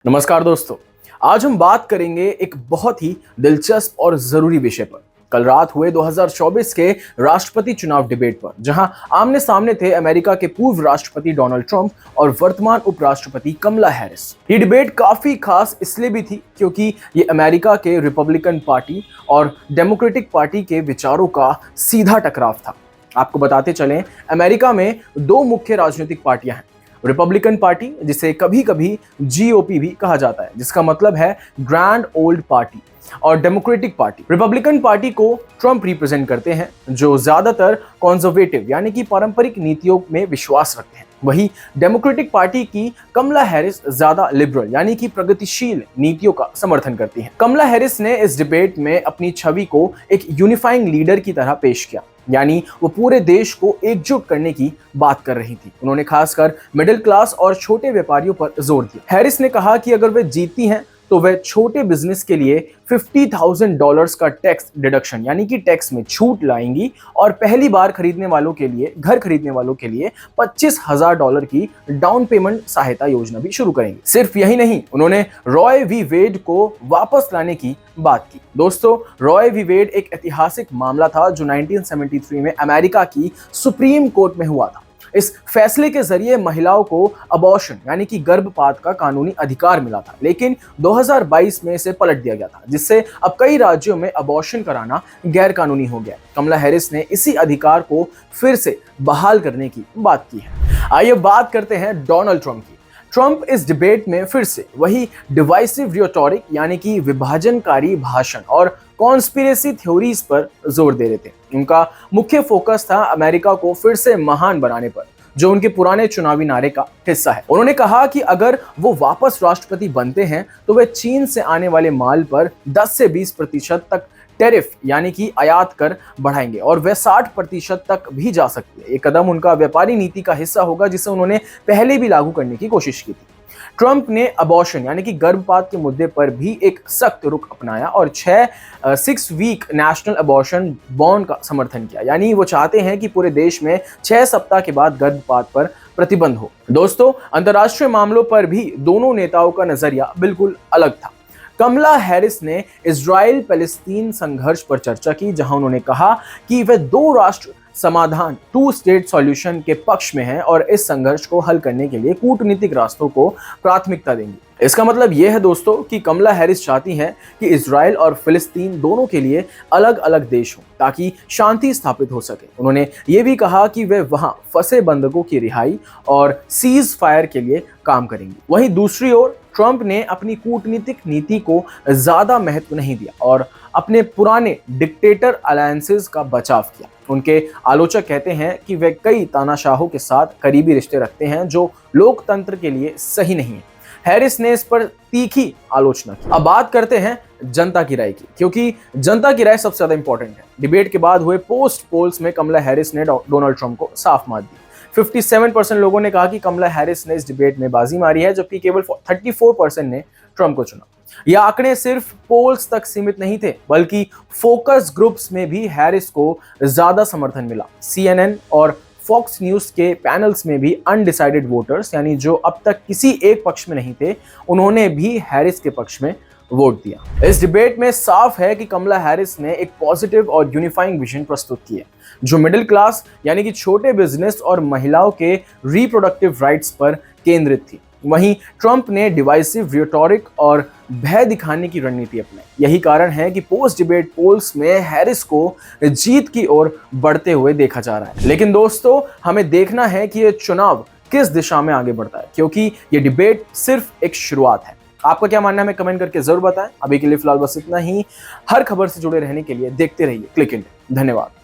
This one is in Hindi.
नमस्कार दोस्तों। आज हम बात करेंगे एक बहुत ही दिलचस्प और जरूरी विषय पर। कल रात हुए 2024 के राष्ट्रपति चुनाव डिबेट पर, जहां आमने सामने थे अमेरिका के पूर्व राष्ट्रपति डोनाल्ड ट्रंप और वर्तमान उपराष्ट्रपति कमला हैरिस। ये डिबेट काफी खास इसलिए भी थी क्योंकि ये अमेरिका के रिपब्लिकन पार्टी और डेमोक्रेटिक पार्टी के विचारों का सीधा टकराव था। आपको बताते चलें, अमेरिका में दो मुख्य राजनीतिक पार्टियां हैं। रिपब्लिकन पार्टी, जिसे कभी कभी जीओपी भी कहा जाता है, जिसका मतलब है ग्रैंड ओल्ड पार्टी, और डेमोक्रेटिक पार्टी। रिपब्लिकन पार्टी को ट्रंप रिप्रेजेंट करते हैं, जो ज्यादातर कॉन्जर्वेटिव यानी कि पारंपरिक नीतियों में विश्वास रखते हैं। वहीं डेमोक्रेटिक पार्टी की कमला हैरिस ज्यादा लिबरल यानी कि प्रगतिशील नीतियों का समर्थन करती हैं। कमला हैरिस ने इस डिबेट में अपनी छवि को एक यूनिफाइंग लीडर की तरह पेश किया, यानी वो पूरे देश को एकजुट करने की बात कर रही थी। उन्होंने खासकर मिडिल क्लास और छोटे व्यापारियों पर जोर दिया। हैरिस ने कहा कि अगर वे जीतती हैं तो वह छोटे बिजनेस के लिए $50,000 का टैक्स डिडक्शन यानी कि टैक्स में छूट लाएंगी और पहली बार खरीदने वालों के लिए, घर खरीदने वालों के लिए $25,000 की डाउन पेमेंट सहायता योजना भी शुरू करेंगी। सिर्फ यही नहीं, उन्होंने रॉय वी वेड को वापस लाने की बात की। दोस्तों, रॉय वी वेड एक ऐतिहासिक मामला था जो 1973 में अमेरिका की सुप्रीम कोर्ट में हुआ था। इस फैसले के जरिए महिलाओं को अबॉर्शन यानी कि गर्भपात का कानूनी अधिकार मिला था, लेकिन 2022 में इसे पलट दिया गया था, जिससे अब कई राज्यों में अबॉर्शन कराना गैर कानूनी हो गया। कमला हैरिस ने इसी अधिकार को फिर से बहाल करने की बात की है। आइए बात करते हैं डोनाल्ड ट्रंप की। ट्रंप इस डिबेट में फिर से वही डिवाइसिव रिटोरिक यानी कि विभाजनकारी भाषण और कॉन्स्पिरेसी थ्योरीज पर जोर दे रहे थे। उनका मुख्य फोकस था अमेरिका को फिर से महान बनाने पर, जो उनके पुराने चुनावी नारे का हिस्सा है। उन्होंने कहा कि अगर वो वापस राष्ट्रपति बनते हैं तो वे चीन से आने वाले माल पर 10 से 20% तक टैरिफ यानी कि आयात कर बढ़ाएंगे और वह 60% तक भी जा सकती है। ये कदम उनका व्यापारी नीति का हिस्सा होगा, जिसे उन्होंने पहले भी लागू करने की कोशिश की थी। ट्रंप ने अबॉर्शन यानी कि गर्भपात के मुद्दे पर भी एक सख्त रुख अपनाया और 6 वीक नेशनल अबॉर्शन बॉन का समर्थन किया, यानी वो चाहते हैं कि पूरे देश में 6 सप्ताह के बाद गर्भपात पर प्रतिबंध हो। दोस्तों, अंतर्राष्ट्रीय मामलों पर भी दोनों नेताओं का नजरिया बिल्कुल अलग था। कमला हैरिस ने इजराइल पैलेस्तीन संघर्ष पर चर्चा की, जहां उन्होंने कहा कि वे 2 राष्ट्र समाधान 2 स्टेट सॉल्यूशन के पक्ष में हैं और इस संघर्ष को हल करने के लिए कूटनीतिक रास्तों को प्राथमिकता देंगी। इसका मतलब यह है दोस्तों कि कमला हैरिस चाहती हैं कि इजराइल और फिलिस्तीन दोनों के लिए अलग अलग देश हों ताकि शांति स्थापित हो सके। उन्होंने ये भी कहा कि वे वहां फंसे बंधकों की रिहाई और सीज फायर के लिए काम करेंगी। वहीं दूसरी ओर ट्रंप ने अपनी कूटनीतिक नीति को ज्यादा महत्व नहीं दिया और अपने पुराने डिक्टेटर अलायंसेस का बचाव किया। उनके आलोचक कहते हैं कि वे कई तानाशाहों के साथ करीबी रिश्ते रखते हैं, जो लोकतंत्र के लिए सही नहीं है। हैरिस ने इस पर तीखी आलोचना की। अब बात करते हैं जनता की राय की, क्योंकि जनता की राय सबसे ज्यादा इंपॉर्टेंट है। डिबेट के बाद हुए पोस्ट पोल्स में कमला हैरिस ने डोनाल्ड ट्रंप को साफ मात दी। 57% लोगों ने कहा कि कमला हैरिस ने इस डिबेट में बाजी मारी है, जबकि केवल 34% ने ट्रंप को चुना। ये आंकड़े सिर्फ पोल्स तक सीमित नहीं थे, बल्कि फोकस ग्रुप्स में भी हैरिस को ज्यादा समर्थन मिला। CNN और फॉक्स न्यूज के पैनल्स में भी अनडिसाइडेड वोटर्स, यानी जो अब तक किसी एक पक्ष में नहीं थे, उन्होंने भी हैरिस के पक्ष में वोट दिया। इस डिबेट में साफ है कि कमला हैरिस ने एक पॉजिटिव और यूनिफाइंग विजन प्रस्तुत की है, जो मिडिल क्लास यानी कि छोटे बिजनेस और महिलाओं के रिप्रोडक्टिव राइट्स पर केंद्रित थी। वहीं ट्रंप ने डिवाइसिव रिटोरिक और भय दिखाने की रणनीति अपनाई। यही कारण है कि पोस्ट डिबेट पोल्स में हैरिस को जीत की ओर बढ़ते हुए देखा जा रहा है। लेकिन दोस्तों, हमें देखना है कि यह चुनाव किस दिशा में आगे बढ़ता है, क्योंकि ये डिबेट सिर्फ एक शुरुआत है। आपका क्या मानना है, हमें कमेंट करके जरूर बताएं। अभी के लिए फिलहाल बस इतना ही। हर खबर से जुड़े रहने के लिए देखते रहिए क्लिक इंडिया। धन्यवाद।